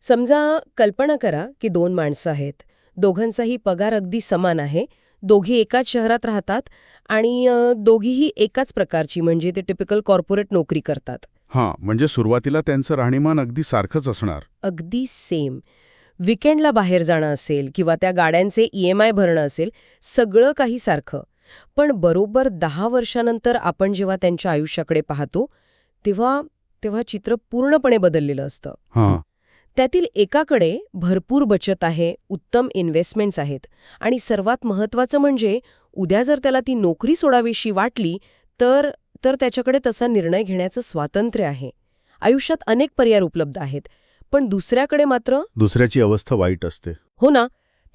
समजा कल्पना करा की दोन माणसं आहेत. दोघांचाही पगार अगदी समान आहे. दोघी एकाच शहरात राहतात आणि दोघीही एकाच प्रकारची म्हणजे ते टिपिकल कॉर्पोरेट नोकरी करतात. हां, म्हणजे सुरुवातीला त्यांचं राहणीमान अगदी सारखंच असणार. अगदी सेम. विकेंडला बाहेर जाणं असेल किंवा त्या गाड्यांचे EMI भरणं असेल, सगळं काही सारखं. पण बरोबर 10 वर्षानंतर आपण जेव्हा त्यांच्या आयुष्याकडे पाहतो, तेव्हा तेव्हा चित्र पूर्णपणे बदललेलं असतं. हां, त्यातील एकाकडे भरपूर बचत आहे, उत्तम इन्व्हेस्टमेंट्स आहेत आणि सर्वात महत्त्वाचं म्हणजे उद्या जर त्याला ती नोकरी सोडावीशी वाटली तर तर त्याच्याकडे तसा निर्णय घेण्याचं स्वातंत्र्य आहे. आयुष्यात अनेक पर्याय उपलब्ध आहेत. पण दुसऱ्याकडे मात्र दुसऱ्याची अवस्था वाईट असते. हो ना,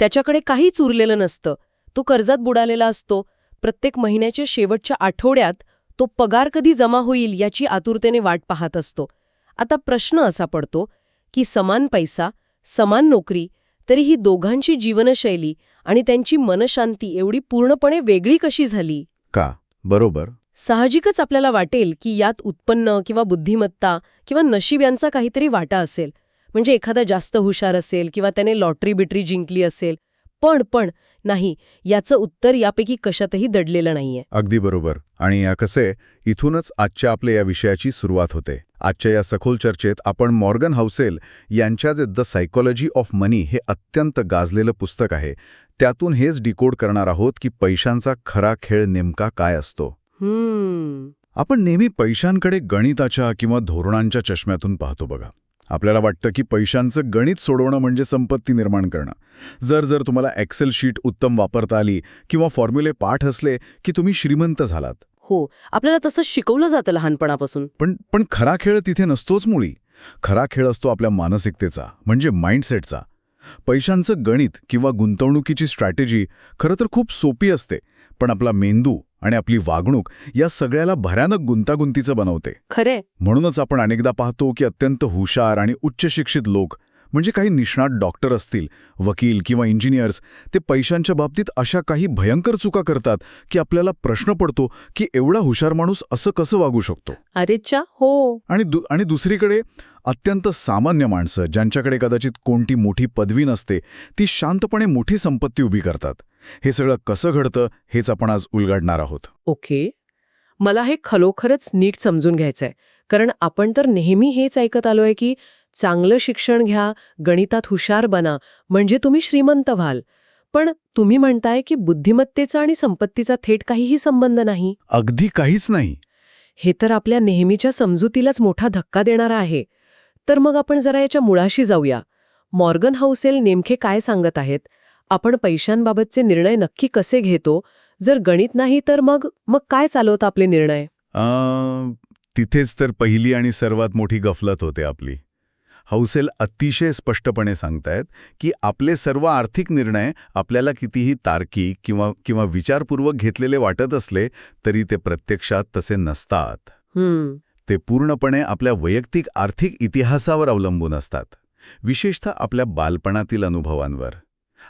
त्याच्याकडे काहीच उरलेलं नसतं. तो कर्जात बुडालेला असतो. प्रत्येक महिन्याच्या शेवटच्या आठवड्यात तो पगार कधी जमा होईल याची आतुरतेने वाट पाहत असतो. आता प्रश्न असा पडतो की समान पैसा, समान नोकरी, तरी ही दोघांची जीवनशैली आणि त्यांची मनशांती एवढी पूर्णपणे वेगळी कशी झाली? का? बरोबर. साहजिकच आपल्याला वाटेल की यात उत्पन्न किंवा बुद्धिमत्ता किंवा नशीब यांचा काहीतरी वाटा असेल. म्हणजे एखादा जास्त हुशार असेल किंवा त्याने लॉटरी बिटरी जिंकली असेल. पण नाही, याचं उत्तर यापैकी कशातही दडलेलं नाहीये. अगदी बरोबर. आणि कसे इथूनच आजच्या आपल्या या विषयाची सुरुवात होते. आजच्या या सखोल चर्चेत आपण मॉर्गन हाउसेल यांच्या द सायकॉलॉजी ऑफ मनी हे अत्यंत गाजलेलं पुस्तक आहे, त्यातून हेच डिकोड करणार आहोत की पैशांचा खरा खेळ नेमका काय असतो. आपण नेहमी पैशांकडे गणिताच्या किंवा धोरणांच्या चष्म्यातून पाहतो बघा. आपल्याला वाटतं की पैशांचं गणित सोडवणं म्हणजे संपत्ती निर्माण करणं. जर तुम्हाला एक्सेल शीट उत्तम वापरता आली किंवा फॉर्म्युले पाठ असले की तुम्ही श्रीमंत झालात. हो, आपल्याला तसं शिकवलं जातं लहानपणापासून. पण खरा खेळ तिथे नसतोच मुळी. खरा खेळ असतो आपल्या मानसिकतेचा, म्हणजे माइंडसेटचा. पैशांचं गणित किंवा गुंतवणुकीची स्ट्रॅटेजी खरं तर खूप सोपी असते, पण आपला मेंदू आणि आपली वागणूक या सगळ्याला भयानक गुंतागुंतीचं बनवते. खरे. म्हणूनच आपण अनेकदा पाहतो की अत्यंत हुशार आणि उच्च शिक्षित लोक, म्हणजे काही निष्णात डॉक्टर असतील, वकील किंवा इंजिनियर्स, ते पैशांच्या बाबतीत अशा काही भयंकर चुका करतात की आपल्याला प्रश्न पडतो की एवढा हुशार माणूस असं कसं वागू शकतो. अरेच्चा, हो. आणि दुसरीकडे अत्यंत सामान्य माणसं, ज्यांच्याकडे कदाचित कोणती मोठी पदवी नसते, ती शांतपणे मोठी संपत्ती उभी करतात. हे सगळं कसं घडतं हेच आपण आज उलगडणार आहोत. ओके. मला हे खरोखरच नीट समजून घ्यायचंय. कारण आपण तर नेहमी हेच ऐकत आलोय की चांगलं शिक्षण घ्या, गणितात हुशार बना, म्हणजे तुम्ही श्रीमंत व्हाल. पण तुम्ही म्हणताय की बुद्धिमत्तेचा आणि संपत्तीचा थेट काहीही संबंध नाही. अगदी काहीच नाही. हे तर आपल्या नेहमीच्या समजुतीलाच मोठा धक्का देणारा आहे. तर मग आपण जरा याच्या मुळाशी जाऊया. मॉर्गन हाउसेल नेमके काय सांगत आहेत? आपण पैशांबाबतचे निर्णय नक्की कसे घेतो? जर गणित नाही तर मग काय चालवतं आपले निर्णय? तिथेच तर पहिली आणि सर्वात मोठी गफलत होते आपली. हाउसेल अतिशय स्पष्टपणे सांगतायत की आपले सर्व आर्थिक निर्णय आपल्याला कितीही तार्किक किंवा विचारपूर्वक घेतलेले वाटत असले तरी ते प्रत्यक्षात तसे नसतात. ते पूर्णपणे आपल्या वैयक्तिक आर्थिक इतिहासावर अवलंबून असतात, विशेषतः आपल्या बालपणातील अनुभवांवर.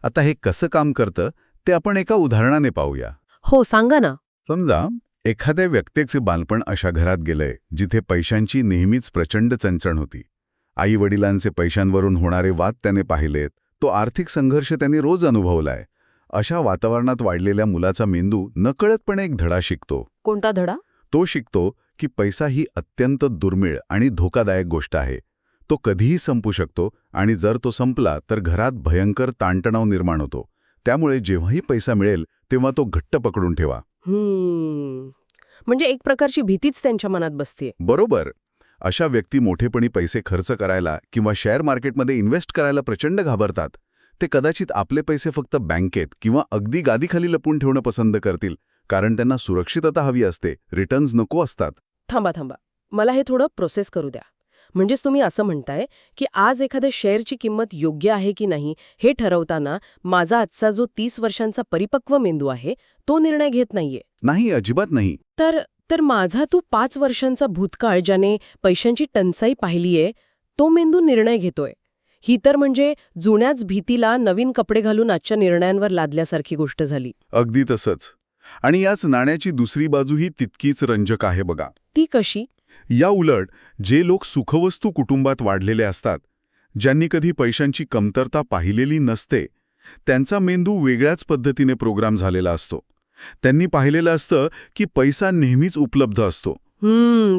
आता हे कसं काम करतं ते आपण एका उदाहरणाने पाहूया. हो, सांगा ना. समजा एखाद्या व्यक्तीचे बालपण अशा घरात गेलंय जिथे पैशांची नेहमीच प्रचंड चणचण होती. आई वडिलांचे पैशांवरून होणारे वाद त्याने पाहिलेत. तो आर्थिक संघर्ष त्यांनी रोज अनुभवलाय. अशा वातावरणात वाढलेल्या मुलाचा मेंदू नकळतपणे एक धडा शिकतो. कोणता धडा? तो शिकतो की पैसा ही अत्यंत दुर्मिळ आणि धोकादायक गोष्ट आहे. तो कधीही संपू शकतो आणि जर तो संपला तर घरात भयंकर ताणतणाव निर्माण होतो. त्यामुळे जेव्हाही पैसा मिळेल तेव्हा तो घट्ट पकडून ठेवा. म्हणजे एक प्रकारची भीतीच त्यांच्या मनात बसते. बरोबर. अशा व्यक्ती मोठेपणी पैसे खर्च करायला किंवा शेअर मार्केटमध्ये इन्व्हेस्ट करायला प्रचंड घाबरतात. ते कदाचित आपले पैसे फक्त बँकेत किंवा अगदी गादीखाली लपून ठेवणं पसंत करतील, कारण त्यांना सुरक्षितता हवी असते, रिटर्न्स नको असतात. थांबा. मला हे थोडं प्रोसेस करू द्या. म्हणजेच तुम्ही असं म्हणताय की आज एखाद्या शेअरची किंमत योग्य आहे की नाही हे ठरवताना माझा आजचा जो 30 वर्षांचा परिपक्व मेंदू आहे तो निर्णय घेत नाहीये. नाही, अजिबात नाही. तर माझा तो 5 वर्षांचा भूतकाळ ज्याने पैशांची टंचाई पाहिलीये तो मेंदू निर्णय घेतोय. ही तर म्हणजे जुन्याच भीतीला नवीन कपडे घालून आजच्या निर्णयांवर लादल्यासारखी गोष्ट झाली. अगदी तसंच. आणि याच नाण्याची दुसरी बाजूही तितकीच रंजक आहे बघा. ती कशी? या उलट जे लोक सुखवस्तू कुटुंबात वाढलेले असतात, ज्यांनी कधी पैशांची कमतरता पाहिलेली नसते त्यांचा मेंदू वेगळ्याच पद्धतीने प्रोग्राम झालेला असतो. त्यांनी पाहिलेलं असतं की पैसा नेहमीच उपलब्ध असतो.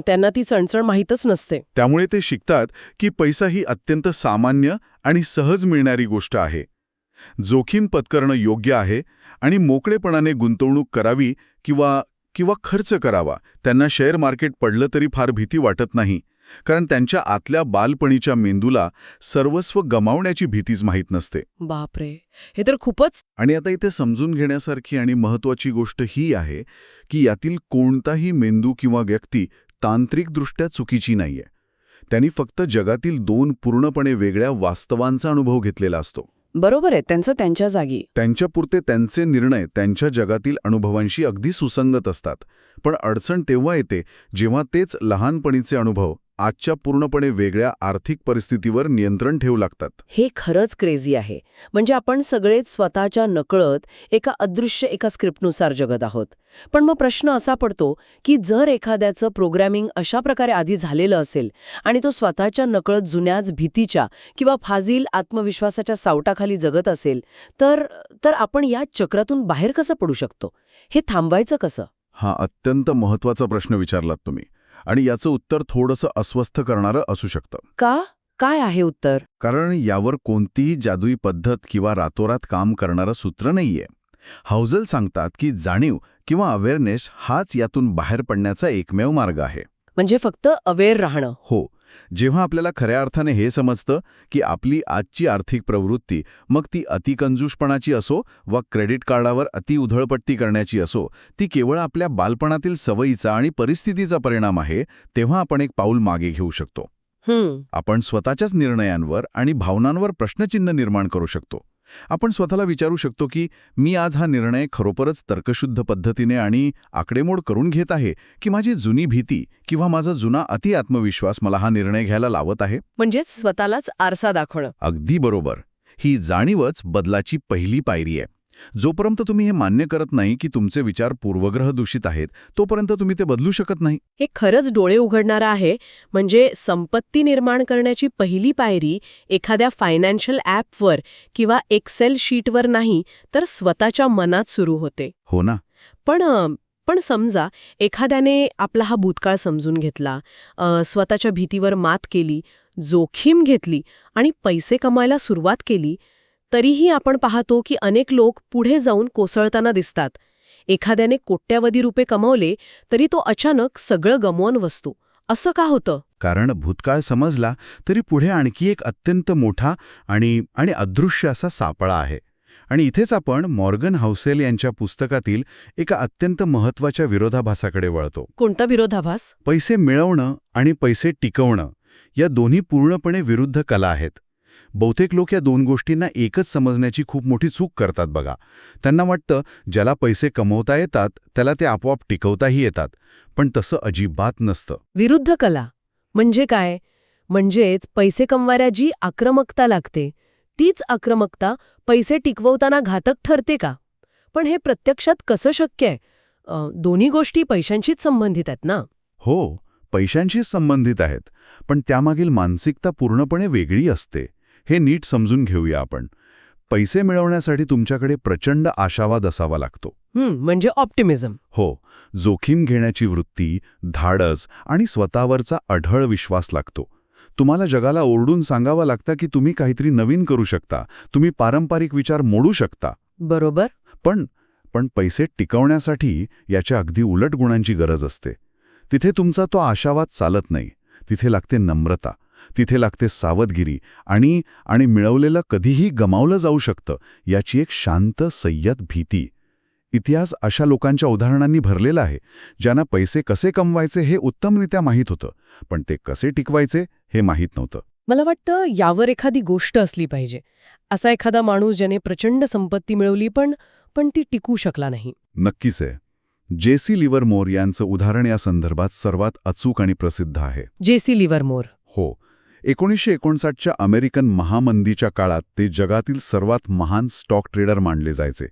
त्यांना ती चणचण माहीतच नसते. त्यामुळे ते शिकतात की पैसा ही अत्यंत सामान्य आणि सहज मिळणारी गोष्ट आहे. जोखीम पत्करणं योग्य आहे आणि मोकळेपणाने गुंतवणूक करावी किंवा खर्च करावा. त्यांना शेअर मार्केट पडलं तरी फार भीती वाटत नाही, कारण त्यांच्या आतल्या बालपणीच्या मेंदूला सर्वस्व गमावण्याची भीतीच माहीत नसते. बापरे, हे तर खूपच. आणि आता इथे समजून घेण्यासारखी आणि महत्त्वाची गोष्ट ही आहे की यातील कोणताही मेंदू किंवा व्यक्ती तांत्रिकदृष्ट्या चुकीची नाहीये. त्यांनी फक्त जगातील दोन पूर्णपणे वेगळ्या वास्तवांचा अनुभव घेतलेला असतो. बरोबर आहे, त्यांचं त्यांच्या जागी. त्यांच्यापुरते त्यांचे निर्णय त्यांच्या जगातील अनुभवांशी अगदी सुसंगत असतात. पण अडचण तेव्हा येते जेव्हा तेच लहानपणीचे अनुभव आजच्या पूर्णपणे वेगळ्या आर्थिक परिस्थितीवर नियंत्रण ठेवू लागतात. हे खरंच क्रेझी आहे. म्हणजे आपण सगळेच स्वतःच्या नकळत एका स्क्रिप्टनुसार जगत आहोत. पण मग प्रश्न असा पडतो की जर एखाद्याचं प्रोग्रॅमिंग अशा प्रकारे आधी झालेलं असेल आणि तो स्वतःच्या नकळत जुन्याच भीतीच्या किंवा फाजील आत्मविश्वासाच्या सावटाखाली जगत असेल तर आपण या चक्रातून बाहेर कसं पडू शकतो? हे थांबवायचं कसं? हा अत्यंत महत्त्वाचा प्रश्न विचारलात तुम्ही. आणि याचं उत्तर थोडंसं अस्वस्थ करणारं असू शकतं. का? काय आहे उत्तर? कारण यावर कोणतीही जादुई पद्धत किंवा रातोरात काम करणारं सूत्र नाहीये. हाउझल सांगतात की जाणीव किंवा अवेअरनेस हाच यातून बाहेर पडण्याचा एकमेव मार्ग आहे. म्हणजे फक्त अवेअर राहणं. हो. जेव्हा आपल्याला खऱ्या अर्थाने हे समजतं की आपली आजची आर्थिक प्रवृत्ती, मग ती अतिकंजूषपणाची असो वा क्रेडिट कार्डावर अति उधळपट्टी करण्याची असो, ती केवळ आपल्या बालपणातील सवयीचा आणि परिस्थितीचा परिणाम आहे, तेव्हा आपण एक पाऊल मागे घेऊ शकतो. आपण स्वतःच्याच निर्णयांवर आणि भावनांवर प्रश्नचिन्ह निर्माण करू शकतो. आपण स्वतःला विचारू शकतो की मी आज हा निर्णय खरोखरच तर्कशुद्ध पद्धतीने आणि आकडेमोड करून घेत आहे की माझी जुनी भीती किंवा माझा जुना अति आत्मविश्वास मला हा निर्णय घ्यायला लावत आहे. म्हणजेच स्वतःलाच आरसा दाखवणं. अगदी बरोबर. ही जाणीवच बदलाची पहिली पायरी आहे. जोपर्यंत तुम्ही हे मान्य करत नाही की तुमचे विचार पूर्वग्रह दूषित आहेत, तोपर्यंत तुम्ही ते बदलू शकत नाही. हे खरंच डोळे उघडणारं आहे. म्हणजे संपत्ती निर्माण करण्याची पहिली पायरी एखाद्या फायनान्शियल ॲपवर किंवा एक्सेल शीटवर नाही, तर स्वतःच्या मनात सुरू होते. हो ना. पण समजा एखाद्याने आपला हा भूतकाळ समजून घेतला, स्वतःच्या भीतीवर मात केली, जोखीम घेतली आणि पैसे कमायला सुरुवात केली, तरीही आपण पाहतो की अनेक लोक पुढे जाऊन कोसळताना दिसतात. एखाद्याने कोट्यावधी रुपये कमावले तरी तो अचानक सगळं गमवून बसतो. असं का होतं? कारण भूतकाळ समजला तरी पुढे आणखी एक अत्यंत मोठा आणि अदृश्य असा सापळा आहे. आणि इथेच आपण मॉर्गन हाउसेल यांच्या पुस्तकातील एका अत्यंत महत्त्वाच्या विरोधाभासाकडे वळतो. कोणता विरोधाभास? पैसे मिळवणं आणि पैसे टिकवणं या दोन्ही पूर्णपणे विरुद्ध कला आहेत. बहुतेक लोक या दोन गोष्टींना एकच समजण्याची खूप मोठी चूक करतात बघा. त्यांना वाटतं ज्याला पैसे कमवता येतात त्याला ते आपोआप टिकवताही येतात. पण तसं अजिबात नसतं. विरुद्ध कला म्हणजे काय? म्हणजेच पैसे कमवायला जी आक्रमकता लागते तीच आक्रमकता पैसे टिकवताना घातक ठरते का? पण हे प्रत्यक्षात कसं शक्य आहे? दोन्ही गोष्टी पैशांशीच संबंधित आहेत ना? हो, पैशांशीच संबंधित आहेत, पण त्यामागील मानसिकता पूर्णपणे वेगळी असते. हे नीट समजून घेऊया आपण. पैसे मिळवण्यासाठी तुमच्याकडे प्रचंड आशावाद असावा लागतो. म्हणजे ऑप्टिमिझम. हो, जोखीम घेण्याची वृत्ती, धाडस आणि स्वतःवरचा अढळ विश्वास लागतो. तुम्हाला जगाला ओरडून सांगावं लागतं की तुम्ही काहीतरी नवीन करू शकता, तुम्ही पारंपरिक विचार मोडू शकता. बरोबर. पण पैसे टिकवण्यासाठी याच्या अगदी उलट गुणांची गरज असते. तिथे तुमचा तो आशावाद चालत नाही. तिथे लागते नम्रता, तिथे लागते सावधगिरी आणि मिळवलेलं कधीही गमावलं जाऊ शकतं याची एक शांत संयत भीती. इतिहास अशा लोकांच्या उदाहरणांनी भरलेला आहे, ज्यांना पैसे कसे कमवायचे हे उत्तमरित्या माहीत होतं, पण ते कसे टिकवायचे हे माहीत नव्हतं. मला वाटतं यावर एखादी गोष्ट असली पाहिजे. असा एखादा माणूस ज्याने प्रचंड संपत्ती मिळवली पण ती टिकू शकला नाही. नक्कीच आहे. जेसी लिव्हरमोर यांचं उदाहरण या संदर्भात सर्वात अचूक आणि प्रसिद्ध आहे. जेसी लिव्हरमोर. हो. 1959च्या अमेरिकन महामंदीच्या काळात ते जगातील सर्वात महान स्टॉक ट्रेडर मानले जायचे.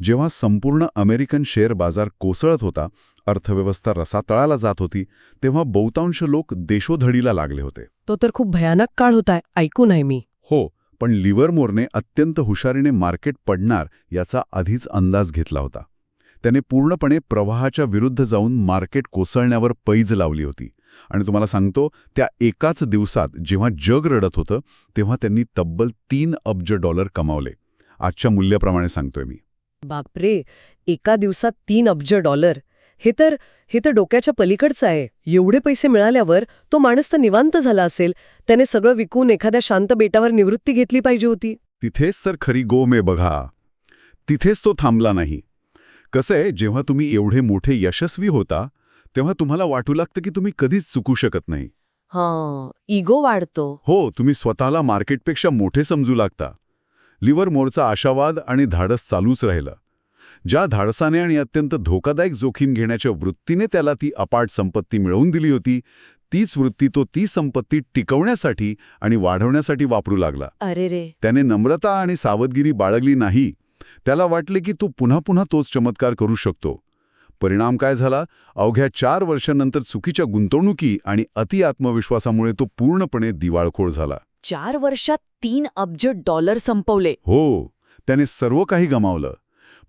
जेव्हा संपूर्ण अमेरिकन शेअर बाजार कोसळत होता, अर्थव्यवस्था रसातळाला जात होती, तेव्हा बहुतांश लोक देशोधडीला लागले होते. तो तर खूप भयानक काळ होता, ऐकून आहे मी. हो, पण लिव्हरमोरने अत्यंत हुशारीने मार्केट पडणार याचा आधीच अंदाज घेतला होता. त्याने पूर्णपणे प्रवाहाच्या विरुद्ध जाऊन मार्केट कोसळण्यावर पैज लावली होती. आणि तुम्हाला सांगतो, त्या एकाच दिवसात जेव्हा जग रडत होतं तेव्हा त्यांनी तब्बल $3 अब्ज कमावले. आजच्या मूल्याप्रमाणे सांगतोय मी. बापरे, एका दिवसात $3 अब्ज. हे तर डोक्याच्या पलीकडचं आहे. एवढे पैसे मिळाल्यावर तो माणूस तर निवांत झाला असेल. त्याने सगळं विकून एखाद्या शांत बेटावर निवृत्ती घेतली पाहिजे होती. तिथेच तर खरी गोम आहे बघा. तिथेच तो थांबला नाही. कसं आहे, जेव्हा तुम्ही एवढे मोठे यशस्वी होता तेव्हा तुम्हाला वाटू लागतं की तुम्ही कधीच चुकू शकत नाही. हां, इगो वाढतो. हो, तुम्ही स्वतःला मार्केटपेक्षा मोठे समजू लागता. लिव्हरमोरचा आशावाद आणि धाडस चालूच राहिलं. ज्या धाडसाने आणि अत्यंत धोकादायक जोखीम घेण्याच्या वृत्तीने त्याला ती अपाट संपत्ती मिळवून दिली होती, तीच वृत्ती तो ती संपत्ती टिकवण्यासाठी आणि वाढवण्यासाठी वापरू लागला. अरे रे. त्याने नम्रता आणि सावधगिरी बाळगली नाही. त्याला वाटले की तो पुन्हा पुन्हा तोच चमत्कार करू शकतो. परिणाम काय झाला? अवघ्या 4 वर्षांनंतर चुकीच्या गुंतवणुकी आणि अति आत्मविश्वासामुळे तो पूर्णपणे दिवाळखोर झाला. 4 वर्षात $3 अब्ज संपवले. हो, त्याने सर्व काही गमावलं.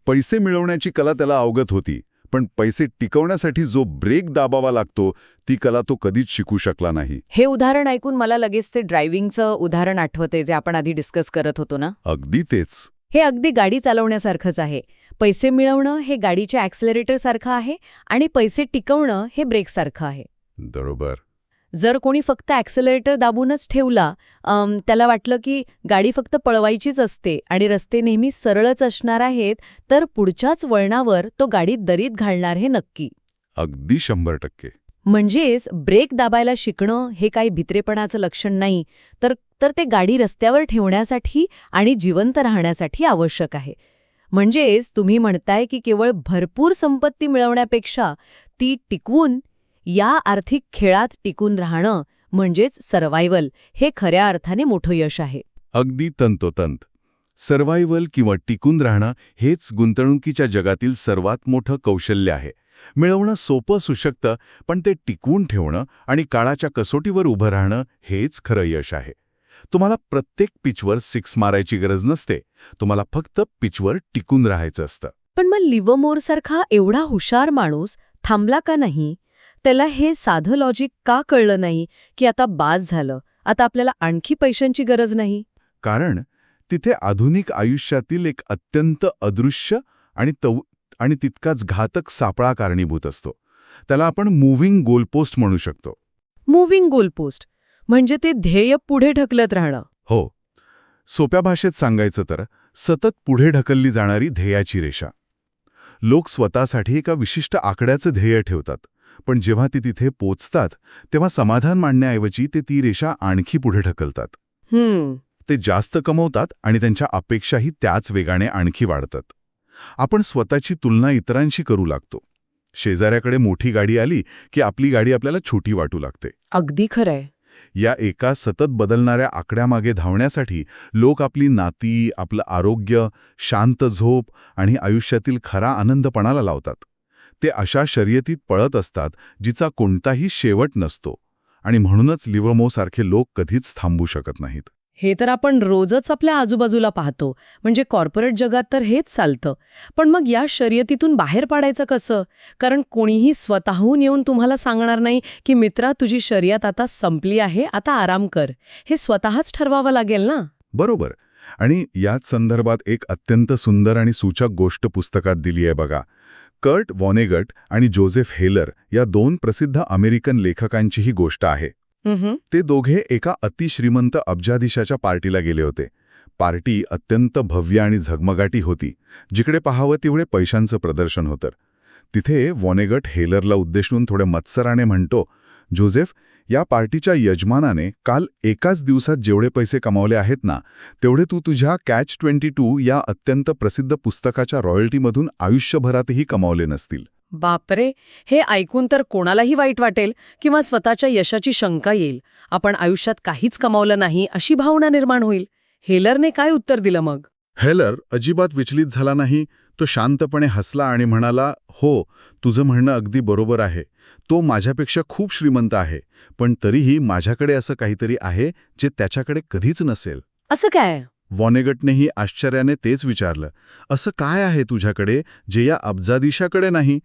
पैसे मिळवण्याची कला त्याला अवगत होती, पण पैसे टिकवण्यासाठी जो ब्रेक दाबावा लागतो ती कला तो कधीच शिकू शकला नाही. हे उदाहरण ऐकून मला लगेच ते ड्रायव्हिंगचं उदाहरण आठवते जे आपण आधी डिस्कस करत होतो ना. अगदी तेच. हे अगदी गाडी चालवण्यासारखंच आहे. पैसे मिळवणं हे गाडीच्या ॲक्सेलरेटरसारखं आहे आणि पैसे टिकवणं हे ब्रेकसारखं आहे. बरोबर. जर कोणी फक्त ॲक्सेलरेटर दाबूनच ठेवला, त्याला वाटलं की गाडी फक्त पळवायचीच असते आणि रस्ते नेहमी सरळच असणार आहेत, तर पुढच्याच वळणावर तो गाडी दरीत घालणार हे नक्की. अगदी 100%. म्हणजेच ब्रेक दाबायला शिकणं हे काही भित्रेपणाचं लक्षण नाही, तर ते गाडी रस्त्यावर ठेवण्यासाठी आणि जिवंत राहण्यासाठी आवश्यक आहे. म्हणजेच तुम्ही म्हणताय की केवळ भरपूर संपत्ती मिळवण्यापेक्षा ती टिकवून या आर्थिक खेळात टिकून राहणं म्हणजेच सर्व्हायव्हल हे खऱ्या अर्थाने मोठं यश आहे. अगदी तंतोतंत. सर्व्हायव्हल किंवा टिकून राहणं हेच गुंतवणुकीच्या जगातील सर्वात मोठं कौशल्य आहे. मिळवणं सोपं असू शकतं, पण ते टिकवून ठेवणं आणि काळाच्या कसोटीवर उभं राहणं हेच खरं यश आहे. तुम्हाला प्रत्येक पिचवर 6 मारायची गरज नसते. तुम्हाला फक्त पिचवर टिकून राहायचं असतं. पण मग लिव्हरमोरसारखा एवढा हुशार माणूस थांबला का नाही? त्याला हे साधं लॉजिक का कळलं नाही की आता बास झालं, आता आपल्याला आणखी पैशांची गरज नाही? कारण तिथे आधुनिक आयुष्यातील एक अत्यंत अदृश्य आणि तितकाच घातक सापळा कारणीभूत असतो. त्याला आपण मूव्हिंग गोलपोस्ट म्हणू शकतो. मूव्हिंग गोलपोस्ट म्हणजे ते ध्येय पुढे ढकलत राहणं. हो, सोप्या भाषेत सांगायचं तर सतत पुढे ढकलली जाणारी ध्येयाची रेषा. लोक स्वतःसाठी एका विशिष्ट आकड्याचं ध्येय ठेवतात, पण जेव्हा ती तिथे पोचतात तेव्हा समाधान मानण्याऐवजी ते ती रेषा आणखी पुढे ढकलतात. ते जास्त कमवतात आणि त्यांच्या अपेक्षाही त्याच वेगाने आणखी वाढतात. आपण स्वतःची तुलना इतरांशी करू लागतो. शेजाऱ्याकडे मोठी गाडी आली की आपली गाडी आपल्याला छोटी वाटू लागते. अगदी खरंय. या एका सतत बदलणाऱ्या आकड्यामागे धावण्यासाठी लोक आपली नाती, आपलं आरोग्य, शांत झोप आणि आयुष्यातील खरा आनंद पणाला लावतात. ते अशा शर्यतीत पळत असतात जिचा कोणताही शेवट नसतो. आणि म्हणूनच लिव्हरमोरसारखे लोक कधीच थांबू शकत नाहीत. हे तर आपण रोजच आपल्या आजूबाजूला पाहतो. म्हणजे कॉर्पोरेट जगात तर हेच चालतं. पण मग या शर्यतीतून बाहेर पाडायचं कसं? कारण कोणीही स्वतःहून येऊन तुम्हाला सांगणार नाही की मित्रा, तुझी शर्यत आता संपली आहे, आता आराम कर. हे स्वतःच ठरवावं लागेल ना. बरोबर. आणि याच संदर्भात एक अत्यंत सुंदर आणि सूचक गोष्ट पुस्तकात दिली आहे बघा. कर्ट वॉनेगट आणि जोझेफ हेलर या 2 प्रसिद्ध अमेरिकन लेखकांची ही गोष्ट आहे. ते दोघे एका अतिश्रीमंत अब्जाधीशाच्या पार्टीला गेले होते. पार्टी अत्यंत भव्य आणि झगमगाटी होती. जिकडे पाहावं तेवढे पैशांचं प्रदर्शन होतं. तिथे वॉनेगट हेलरला उद्देशून थोड्या मत्सराने म्हणतो, जोझेफ, या पार्टीच्या यजमानाने काल एकाच दिवसात जेवढे पैसे कमावले आहेत ना, तेवढे तू तुझ्या कॅच 22 या अत्यंत प्रसिद्ध पुस्तकाच्या रॉयल्टीमधून आयुष्यभरातही कमावले नसतील. बापरे, हे ऐकून तर कोणालाही वाईट वाटेल किंवा स्वतःच्या यशाची शंका येईल. आपण आयुष्यात काहीच कमावलं नाही अशी भावना निर्माण होईल. हेलरने काय उत्तर दिलं मग? हेलर अजिबात विचलित झाला नाही. तो शांतपणे हसला आणि म्हणाला, हो, तुझं म्हणणं अगदी बरोबर आहे. तो माझ्यापेक्षा खूप श्रीमंत आहे, पण तरीही माझ्याकडे असं काहीतरी आहे जे त्याच्याकडे कधीच नसेल. असं काय? वॉनेगटनेही आश्चर्याने तेच विचारलं. असं काय आहे तुझ्याकडे जे या अब्जाधीशाकडे नाही?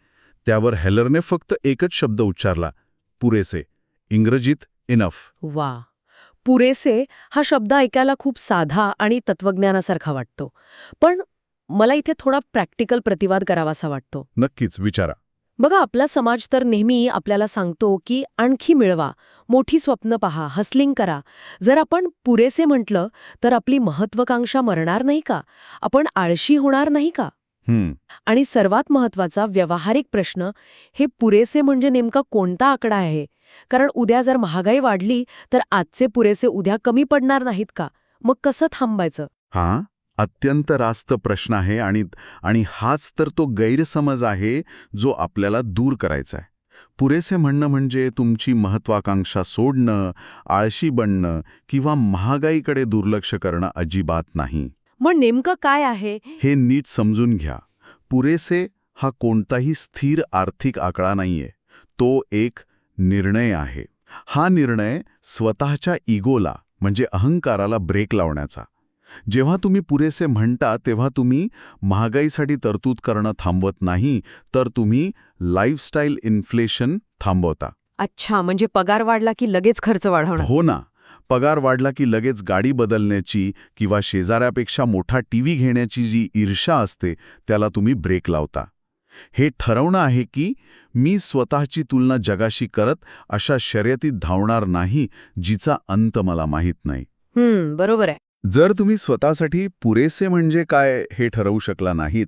त्यावर हेलरने फक्त एकच शब्द उच्चारला, पुरेसे. इंग्रजीत इनफ. वा. पुरेसे हा शब्द ऐकायला खूप साधा आणि तत्वज्ञानासारखा वाटतो. पण मला इथे थोडा प्रॅक्टिकल प्रतिवाद करावासा वाटतो. नक्कीच, विचारा. बघा, आपला समाज तर नेहमी आपल्याला सांगतो की आणखी मिळवा, मोठी स्वप्न पहा, हसलिंग करा. जर आपण पुरेसे म्हटलं तर आपली महत्वाकांक्षा मरणार नाही का? आपण आळशी होणार नाही का? आणि सर्वात महत्वाचा व्यावहारिक प्रश्न, हे पुरेसे म्हणजे नेमका कोणता आकडा आहे? कारण उद्या जर महागाई वाढली तर आजचे पुरेसे उद्या कमी पडणार नाहीत का? मग कसं थांबायचं? हा अत्यंत रास्त प्रश्न आहे आणि हाच तर तो गैरसमज आहे जो आपल्याला दूर करायचा आहे. पुरेसे म्हणणं म्हणजे तुमची महत्वाकांक्षा सोडणं, आळशी बनणं किंवा महागाईकडे दुर्लक्ष करणं अजिबात नाही. मग नेमकं काय आहे? हे नीट समजून घ्या. पुरेसे हा कोणताही स्थिर आर्थिक आकडा नाहीये. तो एक निर्णय आहे. हा निर्णय स्वतःच्या इगोला म्हणजे अहंकाराला ब्रेक लावण्याचा. जेव्हा तुम्ही पुरेसे म्हणता तेव्हा तुम्ही महागाईसाठी तरतूद करणं थांबवत नाही, तर तुम्ही लाईफस्टाईल इन्फ्लेशन थांबवता. अच्छा, म्हणजे पगार वाढला की लगेच खर्च वाढवणार. हो ना. पगार वाढला की लगेच गाडी बदलण्याची किंवा शेजाऱ्यापेक्षा मोठा टीव्ही घेण्याची जी ईर्ष्या असते त्याला तुम्ही ब्रेक लावता. हे ठरवणं आहे की मी स्वतःची तुलना जगाशी करत अशा शर्यतीत धावणार नाही जिचा अंत मला माहीत नाही. बरोबर आहे. जर तुम्ही स्वतःसाठी पुरेसे म्हणजे काय हे ठरवू शकला नाहीत,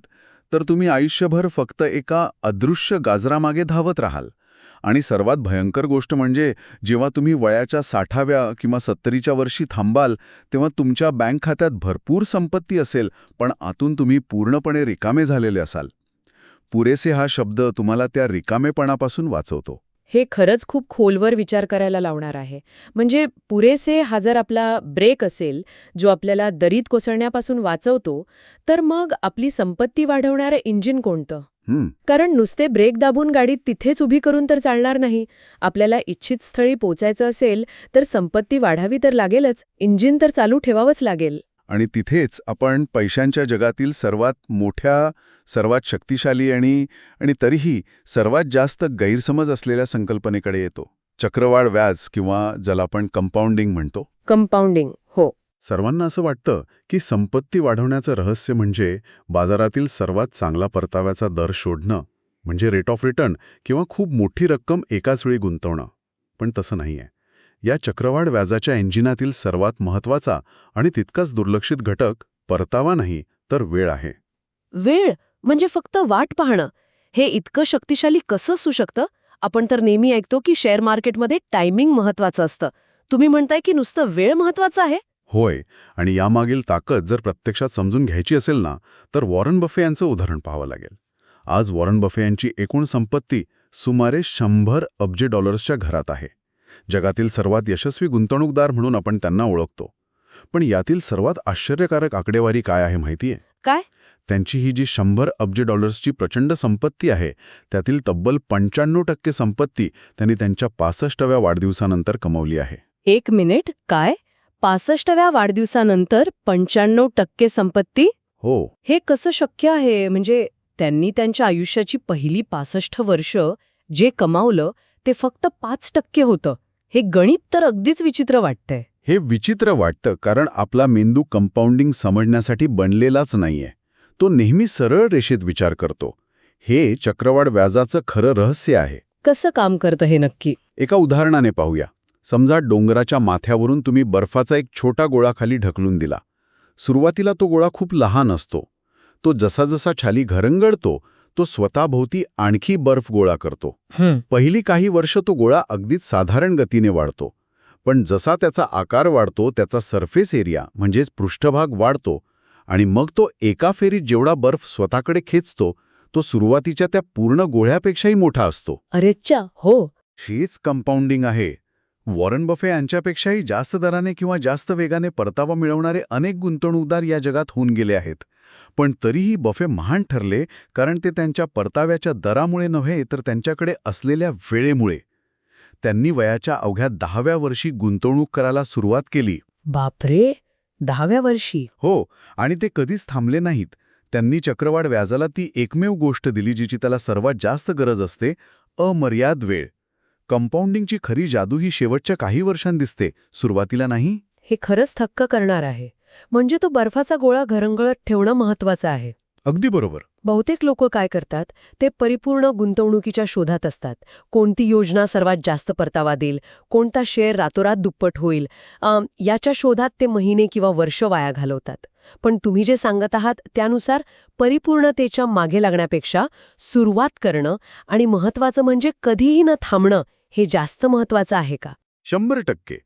तर तुम्ही आयुष्यभर फक्त एका अदृश्य गाजरामागे धावत राहाल. आणि सर्वात भयंकर गोष्ट म्हणजे जेव्हा तुम्ही वयाच्या 60व्या किंवा 70च्या वर्षी थांबाल, तेव्हा तुमच्या बँक खात्यात भरपूर संपत्ती असेल, पण आतून तुम्ही पूर्णपणे रिकामे झालेले असाल. पुरेसे हा शब्द तुम्हाला त्या रिकामेपणापासून वाचवतो. हे खरंच खूप खोलवर विचार करायला लावणार आहे. म्हणजे पुरेसे हा जर आपला ब्रेक असेल, जो आपल्याला दरीत कोसळण्यापासून वाचवतो, तर मग आपली संपत्ती वाढवणारं इंजिन कोणतं? कारण नुसते ब्रेक दाबून गाडी तिथेच उभी करून तर चालणार नाही. आपल्याला इच्छित स्थळी पोचायचं असेल तर संपत्ती वाढावी तर लागेलच, इंजिन तर चालू ठेवावंच लागेल. आणि तिथेच आपण पैशांच्या जगातील सर्वात मोठ्या, सर्वात शक्तिशाली आणि तरीही सर्वात जास्त गैरसमज असलेल्या संकल्पनेकडे येतो. चक्रवाढ व्याज किंवा ज्याला आपण कंपाऊंडिंग म्हणतो. कंपाऊंडिंग, हो. सर्वांना असं वाटतं की संपत्ती वाढवण्याचं रहस्य म्हणजे बाजारातील सर्वात चांगला परताव्याचा दर शोधणं, म्हणजे रेट ऑफ रिटर्न किंवा खूप मोठी रक्कम एकाच वेळी गुंतवणं. पण तसं नाहीये. या चक्रवाढ व्याजाच्या इंजिनातील सर्वात महत्त्वाचा आणि तितकाच दुर्लक्षित घटक परतावा नाही, तर वेळ आहे. वेळ म्हणजे फक्त वाट पाहणं. हे इतकं शक्तिशाली कसं असू शकतं? आपण तर नेहमी ऐकतो की शेअर मार्केटमध्ये टायमिंग महत्वाचं असतं. तुम्ही म्हणताय की नुसतं वेळ महत्वाचा आहे? होय, आणि यामागील ताकद जर प्रत्यक्षात समजून घ्यायची असेल ना, तर वॉरन बफे यांचं उदाहरण पाहावं लागेल. आज वॉरन बफे यांची एकूण संपत्ती सुमारे 100 अब्ज डॉलर्सच्या घरात आहे. जगातील सर्वात यशस्वी गुंतवणूकदार म्हणून आपण त्यांना ओळखतो. पण यातील सर्वात आश्चर्यकारक आकडेवारी काय आहे माहितीये? काय? त्यांची ही जी 100 अब्ज डॉलर्सची प्रचंड संपत्ती आहे, त्यातील तब्बल 95% संपत्ती त्यांनी त्यांच्या 65व्या वाढदिवसानंतर कमावली आहे. एक मिनिट, काय? 65व्या वाढदिवसानंतर 95% संपत्ती? हो. हे कसं शक्य आहे? म्हणजे त्यांनी त्यांच्या आयुष्याची पहिली 65 वर्ष जे कमावलं ते फक्त 5% होतं. हे गणित तर अगदीच विचित्र वाटतंय. हे विचित्र वाटतं कारण आपला मेंदू कंपाऊंडिंग समजण्यासाठी बनलेलाच नाहीये. तो नेहमी सरळ रेषेत विचार करतो. हे चक्रवाढ व्याजाचं खरं रहस्य आहे. कसं काम करतं हे नक्की? एका उदाहरणाने पाहूया. समजा डोंगराच्या माथ्यावरून तुम्ही बर्फाचा एक छोटा गोळा खाली ढकलून दिला. सुरुवातीला तो गोळा खूप लहान असतो. तो जसा जसा खाली घरंगळतो, तो स्वतःभोवती आणखी बर्फ गोळा करतो. पहिली काही वर्ष तो गोळा अगदीच साधारण गतीने वाढतो. पण जसा त्याचा आकार वाढतो, त्याचा सरफेस एरिया म्हणजेच पृष्ठभाग वाढतो आणि मग तो एका फेरीत जेवढा बर्फ स्वतःकडे खेचतो, तो सुरुवातीच्या त्या पूर्ण गोळ्यापेक्षाही मोठा असतो. अरेच्चा, हो. हीच कंपाऊंडिंग आहे. वॉरन बफे यांच्यापेक्षाही जास्त दराने किंवा जास्त वेगाने परतावा मिळवणारे अनेक गुंतवणूकदार या जगात होऊन गेले आहेत. पण तरीही बफे महान ठरले कारण ते त्यांच्या परताव्याच्या दरामुळे नव्हे, तर त्यांच्याकडे असलेल्या वेळेमुळे. त्यांनी वयाच्या अवघ्या 10व्या वर्षी गुंतवणूक करायला सुरुवात केली. बापरे, 10व्या वर्षी? हो, आणि ते कधीच थांबले नाहीत. त्यांनी चक्रवाढ व्याजाला ती एकमेव गोष्ट दिली जिची त्याला सर्वात जास्त गरज असते, अमर्याद वेळ. कंपाऊंडिंगची खरी जादू ही शेवटच्या काही वर्षांत दिसते, सुरुवातीला नाही. हे खरंच थक्क करणार आहे. म्हणजे तो बर्फाचा गोळा घरंगळत ठेवणं महत्वाचं आहे. अगदी बरोबर. बहुतेक लोक काय करतात, ते परिपूर्ण गुंतवणुकीच्या शोधात असतात. कोणती योजना सर्वात जास्त परतावा देईल, कोणता शेअर रातोरात दुप्पट होईल, याच्या शोधात ते महिने किंवा वर्ष वाया घालवतात. पण तुम्ही जे सांगत आहात त्यानुसार परिपूर्णतेच्या मागे लागण्यापेक्षा सुरुवात करणं आणि महत्वाचं म्हणजे कधीही न थांबणं हे जास्त महत्वाचं आहे का? 100%.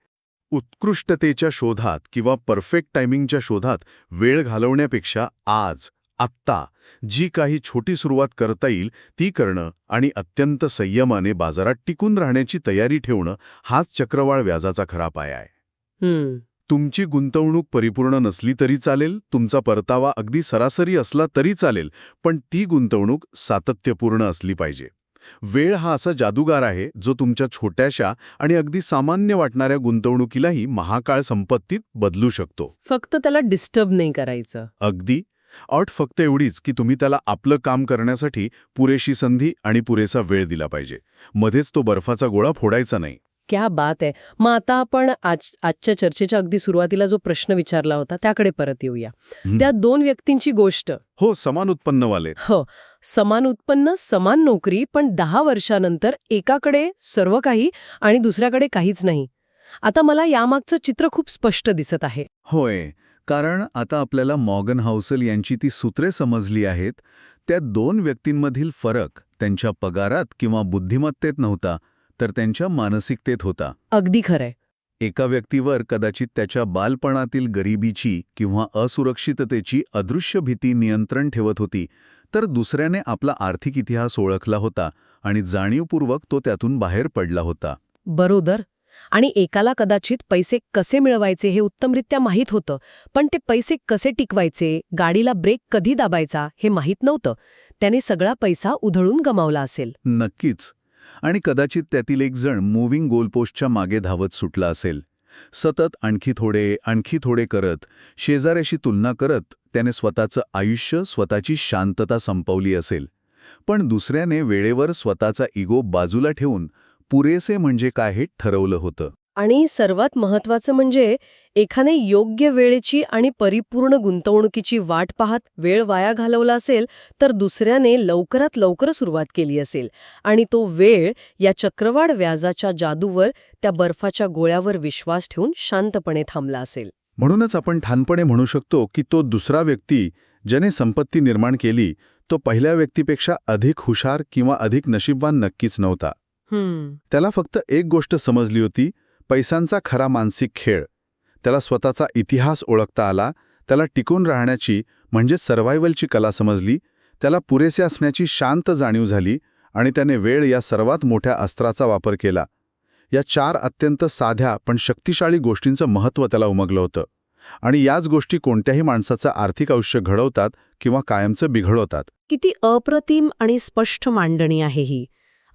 उत्कृष्टतेच्या शोधात किंवा परफेक्ट टायमिंगच्या शोधात वेळ घालवण्यापेक्षा आज, आत्ता जी काही छोटी सुरुवात करता येईल ती करणं आणि अत्यंत संयमाने बाजारात टिकून राहण्याची तयारी ठेवणं हाच चक्रवाढ व्याजाचा खरा पाया आहे. तुमची गुंतवणूक परिपूर्ण नसली तरी चालेल, तुमचा परतावा अगदी सरासरी असला तरी चालेल, पण ती गुंतवणूक सातत्यपूर्ण असली पाहिजे. वेळ हा असा जादूगार आहे जो तुमच्या छोट्याशा आणि अगदी सामान्य वाटणाऱ्या गुंतवणुकीलाही महाकाळ संपत्तीत बदलू शकतो. फक्त त्याला डिस्टर्ब नाही करायचं. अगदी. अट फक्त एवढीच की तुम्ही त्याला आपलं काम करण्यासाठी पुरेशी संधी आणि पुरेसा वेळ दिला पाहिजे. मध्येच तो बर्फाचा गोळा फोडायचा नाही. क्या बात आहे. मग आता आपण आजच्या चर्चेच्या अगदी सुरुवातीला जो प्रश्न विचारला होता त्याकडे परत येऊया. त्या 2 व्यक्तींची गोष्ट. हो, समान उत्पन्नवाले. हो, समान उत्पन्न, समान नोकरी, पण 10 वर्षानंतर एकाकडे सर्व काही आणि दुसऱ्याकडे काहीच नाही. आता मला यामागचं चित्र खूप स्पष्ट दिसत आहे. होय, कारण आता आपल्याला मॉर्गन हाउसेल यांची ती सूत्रे समजली आहेत. त्या 2 व्यक्तींमधील फरक त्यांच्या पगारात किंवा बुद्धिमत्तेत नव्हता, तर त्यांच्या मानसिकतेत होता. अगदी खरंय. एका व्यक्तीवर कदाचित त्याच्या बालपणातील गरिबीची किंवा असुरक्षिततेची अदृश्य भीती नियंत्रण ठेवत होती, तर दुसऱ्याने आपला आर्थिक इतिहास ओळखला होता आणि जाणीवपूर्वक तो त्यातून बाहेर पडला होता. बरोबर. आणि एकाला कदाचित पैसे कसे मिळवायचे हे उत्तमरित्या माहीत होतं, पण ते पैसे कसे टिकवायचे, गाडीला ब्रेक कधी दाबायचा हे माहीत नव्हतं. त्याने सगळा पैसा उधळून गमावला असेल. नक्कीच. आणि कदाचित त्यातील एक जण मूव्हिंग गोलपोस्टच्या मागे धावत सुटला असेल. सतत आणखी थोडे करत, शेजाऱ्याशी तुलना करत त्याने स्वतःचं आयुष्य, स्वतःची शांतता संपवली असेल. पण दुसऱ्याने वेळेवर स्वतःचा इगो बाजूला ठेवून पुरेसे म्हणजे काय हे ठरवलं होतं. आणि सर्वात महत्वाचं म्हणजे एकाने योग्य वेळेची आणि परिपूर्ण गुंतवणुकीची वाट पाहत वेळ वाया घालवला असेल, तर दुसऱ्याने लवकरात लवकर सुरुवात केली असेल आणि तो वेळ या चक्रवाढ व्याजाच्या जादूवर, त्या बर्फाच्या गोळ्यावर विश्वास ठेवून शांतपणे थांबला असेल. म्हणूनच आपण ठाणपणे म्हणू शकतो की तो दुसरा व्यक्ती ज्याने संपत्ती निर्माण केली तो पहिल्या व्यक्तीपेक्षा अधिक हुशार किंवा अधिक नशीबवान नक्कीच नव्हता. त्याला फक्त एक गोष्ट समजली होती, पैशांचा खरा मानसिक खेळ. त्याला स्वतःचा इतिहास ओळखता आला, त्याला टिकून राहण्याची म्हणजे सर्व्हायव्हलची कला समजली, त्याला पुरेसे असण्याची शांत जाणीव झाली आणि त्याने वेळ या सर्वात मोठ्या अस्त्राचा वापर केला. या 4 अत्यंत साध्या पण शक्तिशाली गोष्टींचं महत्त्व त्याला उमगलं होतं. आणि याच गोष्टी कोणत्याही माणसाचं आर्थिक आयुष्य घडवतात किंवा कायमचं बिघडवतात. किती अप्रतिम आणि स्पष्ट मांडणी आहे ही.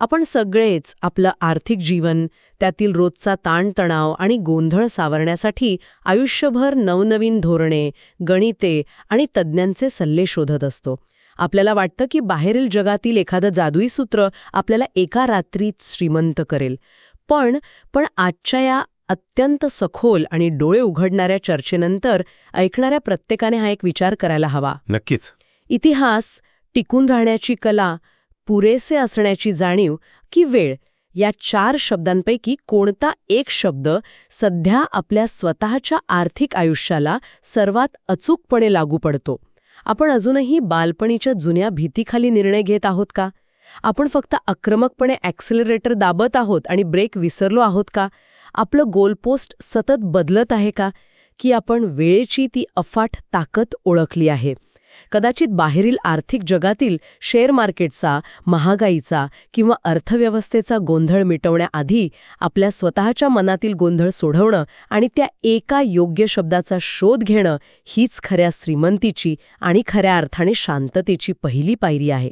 आपण सगळेच आपलं आर्थिक जीवन, त्यातील रोजचा ताणतणाव आणि गोंधळ सावरण्यासाठी आयुष्यभर नवनवीन धोरणे, गणिते आणि तज्ज्ञांचे सल्ले शोधत असतो. आपल्याला वाटतं की बाहेरील जगातील एखादं जादुई सूत्र आपल्याला एका रात्रीत श्रीमंत करेल. पण आजच्या या अत्यंत सखोल आणि डोळे उघडणाऱ्या चर्चेनंतर ऐकणाऱ्या प्रत्येकाने हा एक विचार करायला हवा. नक्कीच. इतिहास, टिकून राहण्याची कला, पुरेसे असण्याची जाणीव की वेळ, या 4 शब्दांपैकी कोणता एक शब्द सध्या आपल्या स्वतःच्या आर्थिक आयुष्याला सर्वात अचूकपणे लागू पडतो? आपण अजूनही बालपणीच्या जुन्या भीतीखाली निर्णय घेत आहोत का? आपण फक्त आक्रमकपणे ॲक्सेलरेटर दाबत आहोत आणि ब्रेक विसरलो आहोत का? आपलं गोलपोस्ट सतत बदलत आहे का? की आपण वेळेची ती अफाट ताकद ओळखली आहे? कदाचित बाहेरील आर्थिक जगातील शेअर मार्केटचा, महागाईचा किंवा अर्थव्यवस्थेचा गोंधळ मिटवण्याआधी आपल्या स्वतःच्या मनातील गोंधळ सोडवणं आणि त्या एका योग्य शब्दाचा शोध घेणं हीच खऱ्या श्रीमंतीची आणि खऱ्या अर्थाने शांततेची पहिली पायरी आहे.